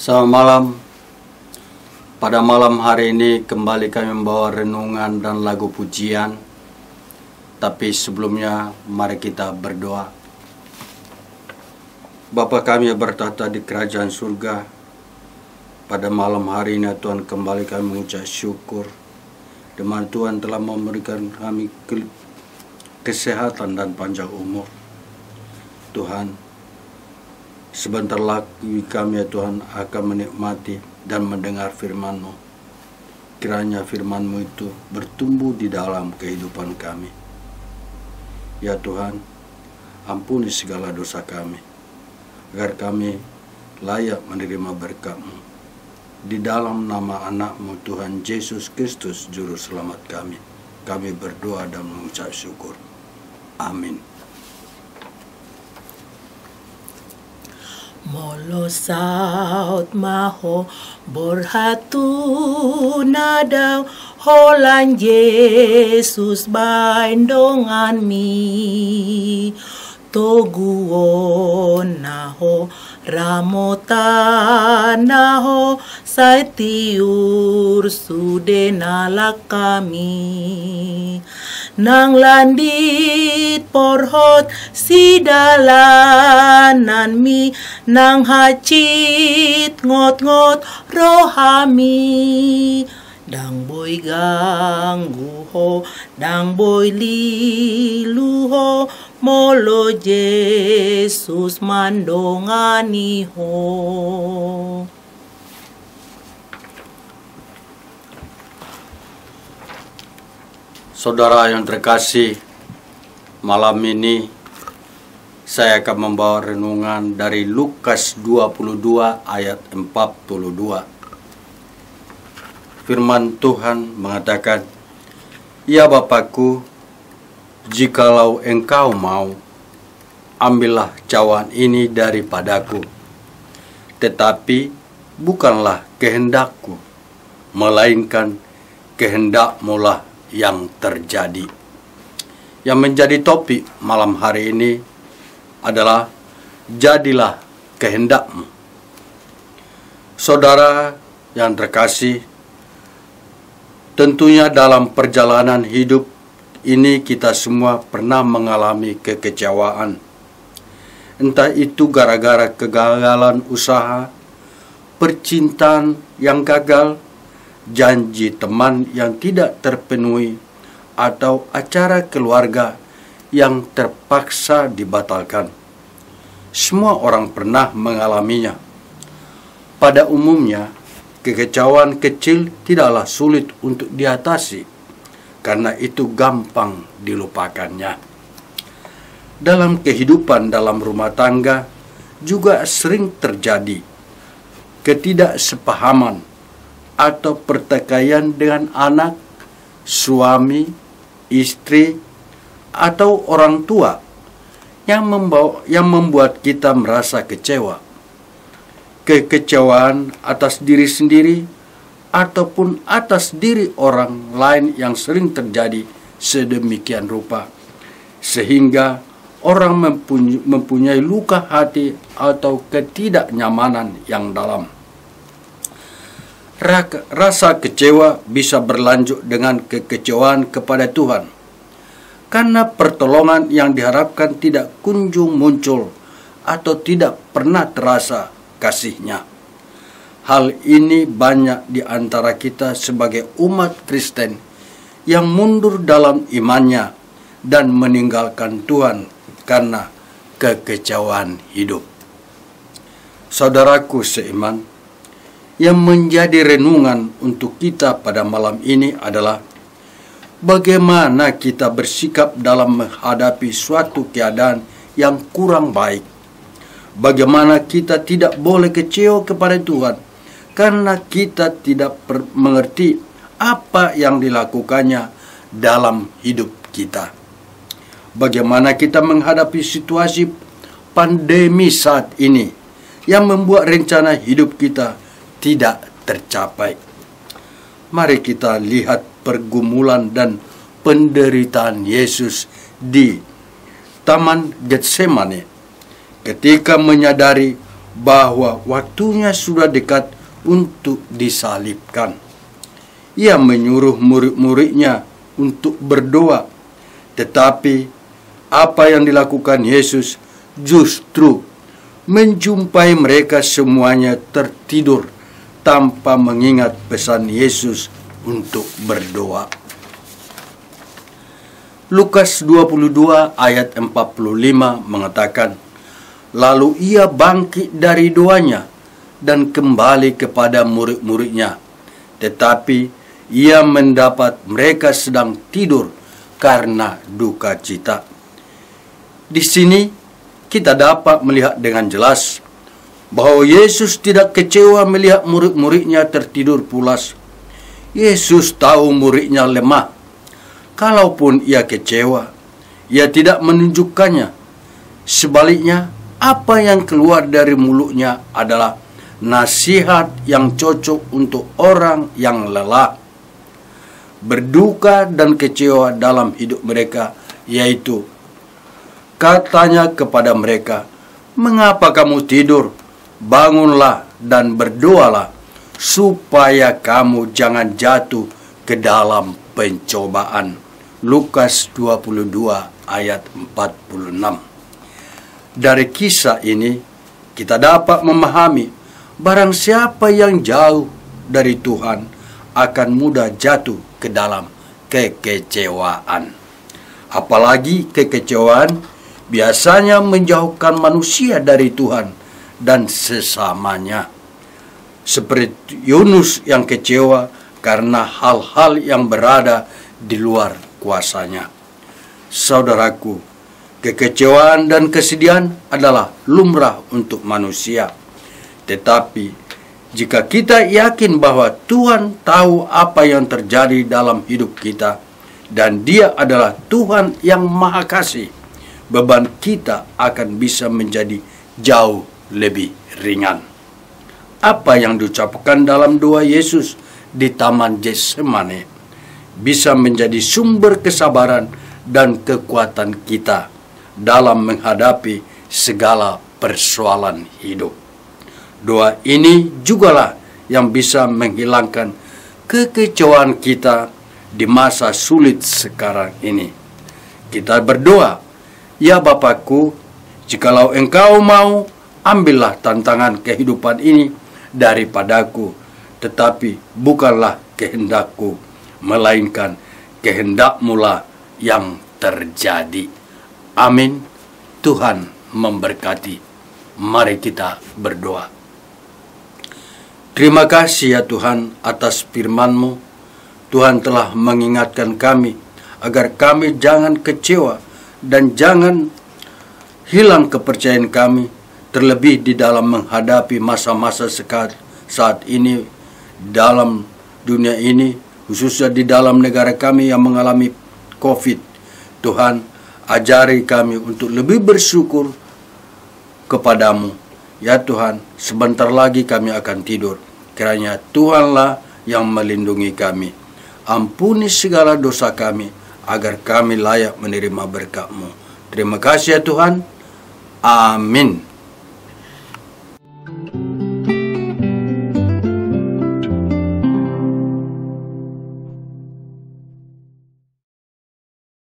Selamat malam. Pada malam hari ini kembali kami membawa renungan dan lagu pujian. Tapi sebelumnya mari kita berdoa. Bapa kami yang bertata di kerajaan surga, pada malam hari ini Tuhan kembali kami mengucap syukur, di mana Tuhan telah memberikan kami kesehatan dan panjang umur. Tuhan, sebentar lagi kami ya Tuhan akan menikmati dan mendengar firman-Mu. Kiranya firman-Mu itu bertumbuh di dalam kehidupan kami. Ya Tuhan, ampuni segala dosa kami, agar kami layak menerima berkat-Mu. Di dalam nama anak-Mu Tuhan Yesus Kristus Juru Selamat kami berdoa dan mengucap syukur. Amin. Molo saut maho borhatu nadaw holan Yesus baindongan mi toguon naho ramotan naho saitiur sudenala kami nang landit porhot si dalanan mi nang hacit ngot-ngot rohami dang boy ganggu ho dang boy liluho molo Yesus mandongani ho. Saudara yang terkasih, malam ini saya akan membawa renungan dari Lukas 22 ayat 42. Firman Tuhan mengatakan, "Ya Bapakku, jikalau engkau mau, ambillah cawan ini daripadaku. Tetapi bukanlah kehendakku, melainkan kehendak-Mu lah yang terjadi." Yang menjadi topik malam hari ini adalah jadilah kehendak-Mu. Saudara yang terkasih, tentunya dalam perjalanan hidup ini kita semua pernah mengalami kekecewaan. Entah itu gara-gara kegagalan usaha, percintaan yang gagal, janji teman yang tidak terpenuhi, atau acara keluarga yang terpaksa dibatalkan. Semua orang pernah mengalaminya. Pada umumnya, kekecewaan kecil tidaklah sulit untuk diatasi, karena itu gampang dilupakannya. Dalam kehidupan dalam rumah tangga juga sering terjadi ketidaksepahaman atau pertikaian dengan anak, suami, istri, atau orang tua yang membuat kita merasa kecewa. Kekecewaan atas diri sendiri ataupun atas diri orang lain yang sering terjadi sedemikian rupa, sehingga orang mempunyai luka hati atau ketidaknyamanan yang dalam. Rasa kecewa bisa berlanjut dengan kekecewaan kepada Tuhan, karena pertolongan yang diharapkan tidak kunjung muncul atau tidak pernah terasa kasih-Nya. Hal ini banyak di antara kita sebagai umat Kristen yang mundur dalam imannya dan meninggalkan Tuhan karena kekecewaan hidup. Saudaraku seiman, yang menjadi renungan untuk kita pada malam ini adalah bagaimana kita bersikap dalam menghadapi suatu keadaan yang kurang baik. Bagaimana kita tidak boleh kecewa kepada Tuhan karena kita tidak mengerti apa yang dilakukannya dalam hidup kita. Bagaimana kita menghadapi situasi pandemi saat ini yang membuat rencana hidup kita tidak tercapai. Mari kita lihat pergumulan dan penderitaan Yesus di Taman Getsemani ketika menyadari bahwa waktunya sudah dekat untuk disalibkan. Ia menyuruh murid-muridnya untuk berdoa, tetapi apa yang dilakukan Yesus justru menjumpai mereka semuanya tertidur tanpa mengingat pesan Yesus untuk berdoa. Lukas 22 ayat 45 mengatakan, lalu ia bangkit dari doanya dan kembali kepada murid-muridnya, tetapi ia mendapat mereka sedang tidur karena duka cita. Di sini kita dapat melihat dengan jelas bahwa Yesus tidak kecewa melihat murid-muridnya tertidur pulas. Yesus tahu muridnya lemah. Kalaupun ia kecewa, ia tidak menunjukkannya. Sebaliknya, apa yang keluar dari mulutnya adalah nasihat yang cocok untuk orang yang lelah, berduka dan kecewa dalam hidup mereka, yaitu katanya kepada mereka, mengapa kamu tidur? Bangunlah dan berdoalah, supaya kamu jangan jatuh ke dalam pencobaan. Lukas 22 ayat 46. Dari kisah ini, kita dapat memahami barang siapa yang jauh dari Tuhan akan mudah jatuh ke dalam kekecewaan. Apalagi kekecewaan biasanya menjauhkan manusia dari Tuhan dan sesamanya. Seperti Yunus yang kecewa karena hal-hal yang berada di luar kuasanya. Saudaraku, kekecewaan dan kesedihan adalah lumrah untuk manusia. Tetapi jika kita yakin bahwa Tuhan tahu apa yang terjadi dalam hidup kita dan Dia adalah Tuhan yang Maha Kasih, beban kita akan bisa menjadi jauh lebih ringan. Apa yang diucapkan dalam doa Yesus di Taman Getsemane bisa menjadi sumber kesabaran dan kekuatan kita dalam menghadapi segala persoalan hidup. Doa ini jugalah yang bisa menghilangkan kekecewaan kita di masa sulit sekarang ini. Kita berdoa, ya Bapakku, jikalau Engkau mau, ambillah tantangan kehidupan ini daripadaku, tetapi bukanlah kehendakku, melainkan kehendak-Mu yang terjadi. Amin. Tuhan memberkati. Mari kita berdoa. Terima kasih ya Tuhan atas firman-Mu. Tuhan telah mengingatkan kami agar kami jangan kecewa dan jangan hilang kepercayaan kami, terlebih di dalam menghadapi masa-masa saat ini dalam dunia ini, khususnya di dalam negara kami yang mengalami COVID. Tuhan, ajari kami untuk lebih bersyukur kepadamu. Ya Tuhan, sebentar lagi kami akan tidur. Kiranya Tuhanlah yang melindungi kami. Ampuni segala dosa kami, agar kami layak menerima berkat-Mu. Terima kasih ya Tuhan. Amin.